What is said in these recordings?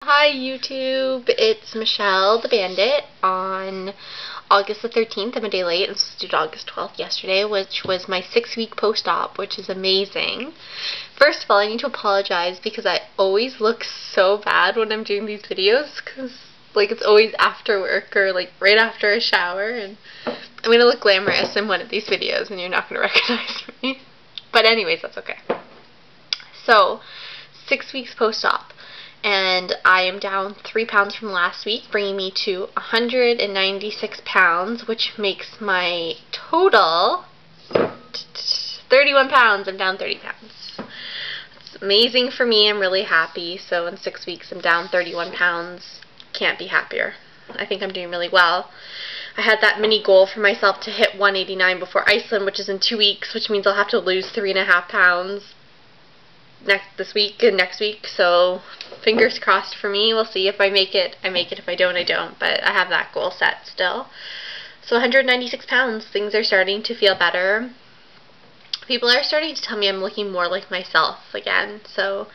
Hi YouTube, it's Michelle the Bandit on August the 13th. I'm a day late. I was supposed to do August 12th yesterday, which was my 6-week post-op, which is amazing. First of all, I need to apologize because I always look so bad when I'm doing these videos because it's always after work or right after a shower, and I'm going to look glamorous in one of these videos and you're not going to recognize me. But anyways, that's okay. So, 6 weeks post-op. And I am down 3 pounds from last week, bringing me to 196 pounds, which makes my total 31 pounds. I'm down 30 pounds. It's amazing for me. I'm really happy. So in 6 weeks, I'm down 31 pounds. Can't be happier. I think I'm doing really well. I had that mini goal for myself to hit 189 before Iceland, which is in 2 weeks, which means I'll have to lose 3.5 pounds this week and next week, so fingers crossed for me. We'll see. If I make it, I make it. If I don't, I don't, but I have that goal set still. So 196 pounds, things are starting to feel better. People are starting to tell me I'm looking more like myself again, so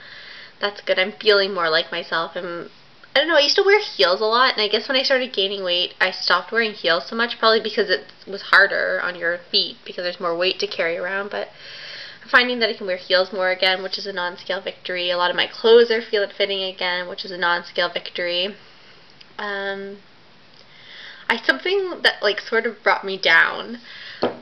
that's good. I'm feeling more like myself. I don't know, I used to wear heels a lot, and I guess when I started gaining weight, I stopped wearing heels so much, probably because it was harder on your feet, because there's more weight to carry around, but I'm finding that I can wear heels more again, which is a non-scale victory. A lot of my clothes are fitting again, which is a non-scale victory. Something that sort of brought me down.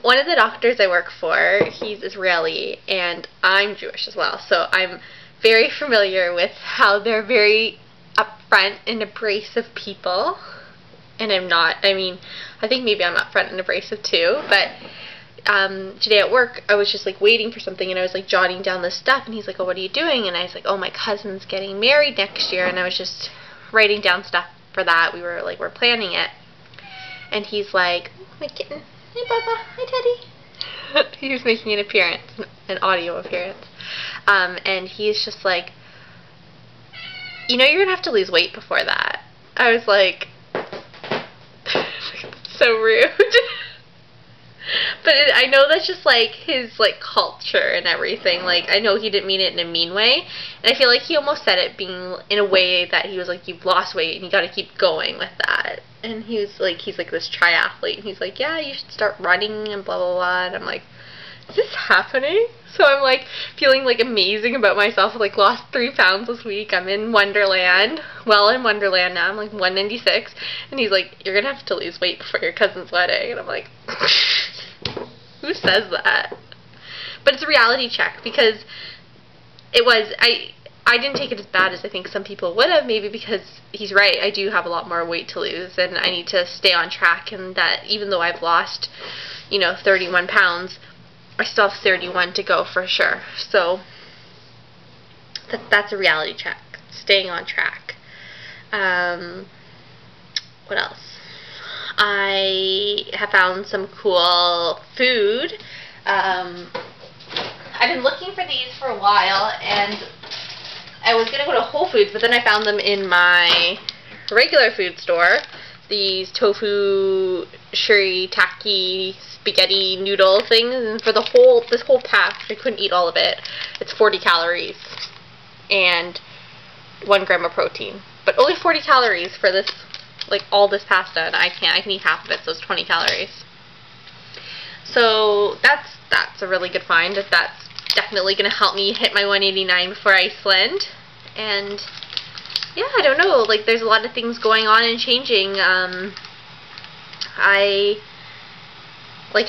One of the doctors I work for, he's Israeli, and I'm Jewish as well, so I'm very familiar with how they're very upfront and abrasive people. And I'm not. I mean, I think maybe I'm upfront and abrasive too, but today at work, I was just waiting for something, and I was jotting down this stuff, and he's like, "Oh, what are you doing?" And I was like, "Oh, my cousin's getting married next year," and I was just writing down stuff for that. We're planning it, and he's like, "Oh, my kitten, hey Bubba, hi Teddy." He was making an appearance, an audio appearance, and he's just like, "You know, you're gonna have to lose weight before that." I was like, so rude. But I know that's just his culture and everything. I know he didn't mean it in a mean way, and I feel like he almost said it being in a way that he was like, "You've lost weight and you got to keep going with that." And he was like, he's this triathlete, and he's like, "Yeah, you should start running and blah blah blah." And I'm like, is this happening? So I'm feeling amazing about myself. I lost 3 pounds this week. I'm in Wonderland. Well, in Wonderland now. I'm 196, and he's like, "You're gonna have to lose weight before your cousin's wedding." And I'm like, who says that? But it's a reality check, because I didn't take it as bad as I think some people would have, maybe because he's right. I do have a lot more weight to lose, and I need to stay on track, and that even though I've lost, 31 pounds, I still have 31 to go for sure. So that's a reality check. Staying on track. What else? I have found some cool food. I've been looking for these for a while, and I was going to go to Whole Foods, but then I found them in my regular food store. These tofu shirataki spaghetti noodle things, and for this whole pack, I couldn't eat all of it. It's 40 calories and 1 gram of protein, but only 40 calories for this, all this pasta, and I can eat half of it, so it's 20 calories. So that's a really good find. That's definitely going to help me hit my 189 before Iceland. And yeah, I don't know, there's a lot of things going on and changing. I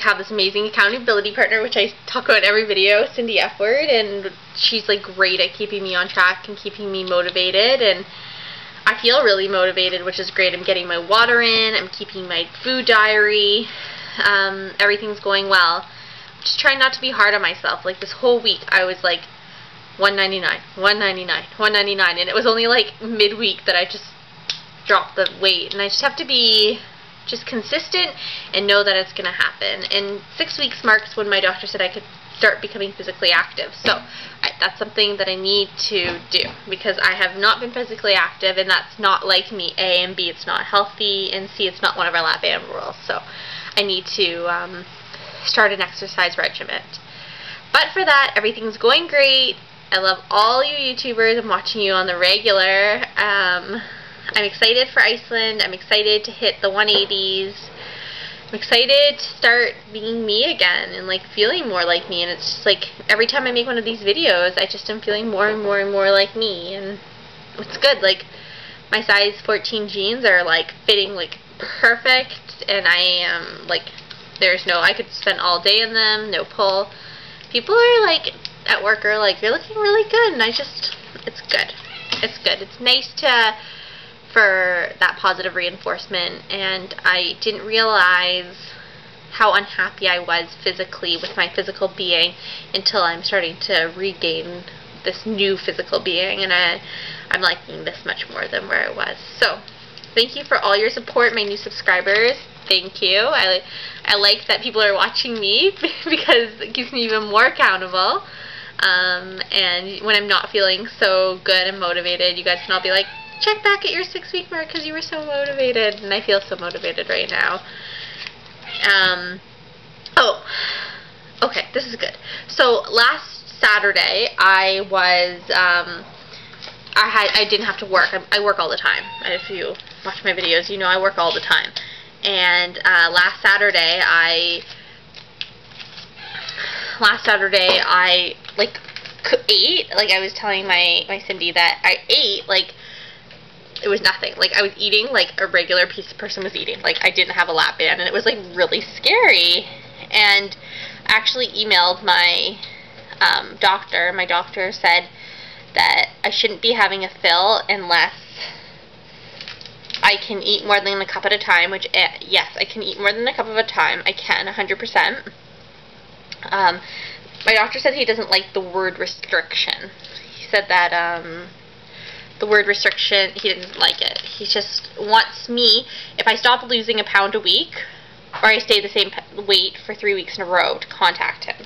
have this amazing accountability partner, which I talk about in every video, Cindy F. Word, and she's great at keeping me on track and keeping me motivated, and I feel really motivated, which is great. I'm getting my water in, I'm keeping my food diary, everything's going well. Just trying not to be hard on myself. This whole week I was 199, 199, 199, and it was only midweek that I just dropped the weight, and I just have to be just consistent and know that it's going to happen. And 6 weeks marks when my doctor said I could start becoming physically active. So that's something that I need to do, because I have not been physically active, and that's not me. A, and B, it's not healthy, and C, it's not one of our lab animal rules. So I need to start an exercise regimen. But for that, everything's going great. I love all you YouTubers. I'm watching you on the regular. I'm excited for Iceland. I'm excited to hit the 180s. I'm excited to start being me again and like feeling more like me, and it's just like every time I make one of these videos I just am feeling more and more and more like me, and it's good. Like my size 14 jeans are like fitting like perfect, and I am like I could spend all day in them, no pull. People are like at work are like, you're looking really good, and it's good. It's good. It's nice for that positive reinforcement, and I didn't realize how unhappy I was physically with my physical being until I'm starting to regain this new physical being, and I'm liking this much more than where I was. So thank you for all your support, my new subscribers. Thank you. I like that people are watching me because it keeps me even more accountable. And when I'm not feeling so good and motivated, you guys can all be like, check back at your 6-week mark because you were so motivated, and I feel so motivated right now. Oh, okay, this is good. So last Saturday I didn't have to work. I work all the time. If you watch my videos, you know I work all the time. And last Saturday I like ate. Like I was telling my Cindy that I ate like it was nothing. Like I was eating like a regular person was eating. Like I didn't have a lap band, and it was like really scary. And I actually emailed my doctor. My doctor said that I shouldn't be having a fill unless I can eat more than a cup at a time, which, yes, I can eat more than a cup at a time. I can, 100%. My doctor said he doesn't like the word restriction. He said that the word restriction, he didn't like it. He just wants me, if I stop losing a pound a week, or I stay the same weight for 3 weeks in a row, to contact him.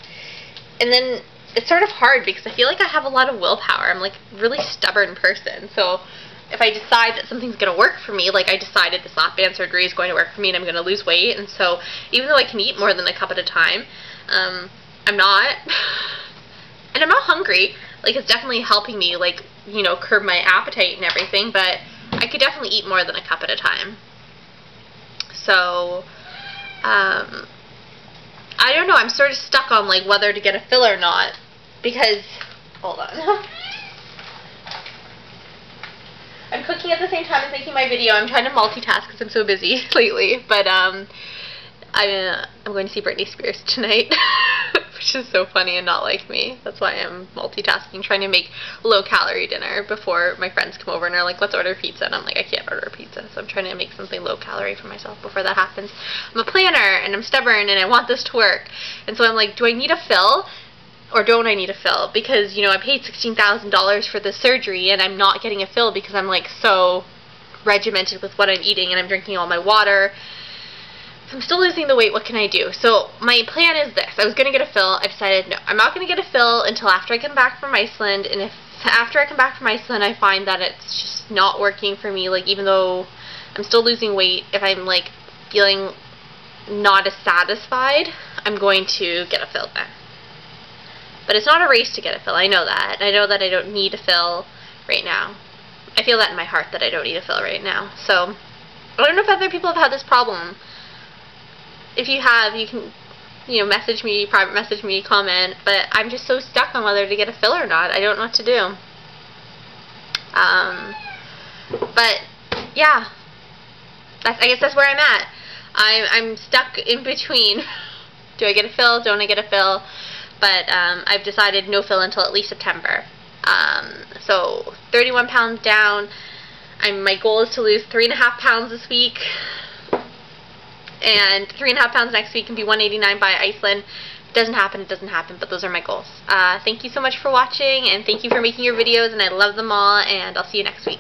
And then it's sort of hard because I feel like I have a lot of willpower. I'm like a really stubborn person. So if I decide that something's going to work for me, like I decided this lap band surgery is going to work for me and I'm going to lose weight, and so even though I can eat more than a cup at a time, I'm not. And I'm not hungry. Like it's definitely helping me, like, you know, curb my appetite and everything, but I could definitely eat more than a cup at a time. So, I don't know, I'm sort of stuck on like whether to get a fill or not, because, hold on. I'm cooking at the same time as making my video. I'm trying to multitask because I'm so busy lately, but I'm going to see Britney Spears tonight, which is so funny and not like me. That's why I'm multitasking, trying to make low-calorie dinner before my friends come over and are like, let's order pizza, and I'm like, I can't order pizza, so I'm trying to make something low-calorie for myself before that happens. I'm a planner, and I'm stubborn, and I want this to work, and so I'm like, do I need a fill? Or don't I need a fill? Because, you know, I paid $16,000 for this surgery and I'm not getting a fill because I'm like so regimented with what I'm eating and I'm drinking all my water. So I'm still losing the weight. What can I do? So my plan is this. I was going to get a fill. I decided no, I'm not going to get a fill until after I come back from Iceland. And if after I come back from Iceland I find that it's just not working for me, like even though I'm still losing weight, if I'm like feeling not as satisfied, I'm going to get a fill then. But it's not a race to get a fill. I know that. I know that I don't need a fill right now. I feel that in my heart that I don't need a fill right now. So, I don't know if other people have had this problem. If you have, you can, you know, message me, private message me, comment. But I'm just so stuck on whether to get a fill or not. I don't know what to do. But, yeah. I guess that's where I'm at. I'm stuck in between. Do I get a fill? Don't I get a fill? But I've decided no fill until at least September. So 31 pounds down. My goal is to lose 3.5 pounds this week, and 3.5 pounds next week, and be 189 by Iceland. If it doesn't happen, it doesn't happen, but those are my goals. Thank you so much for watching, and thank you for making your videos, and I love them all, and I'll see you next week.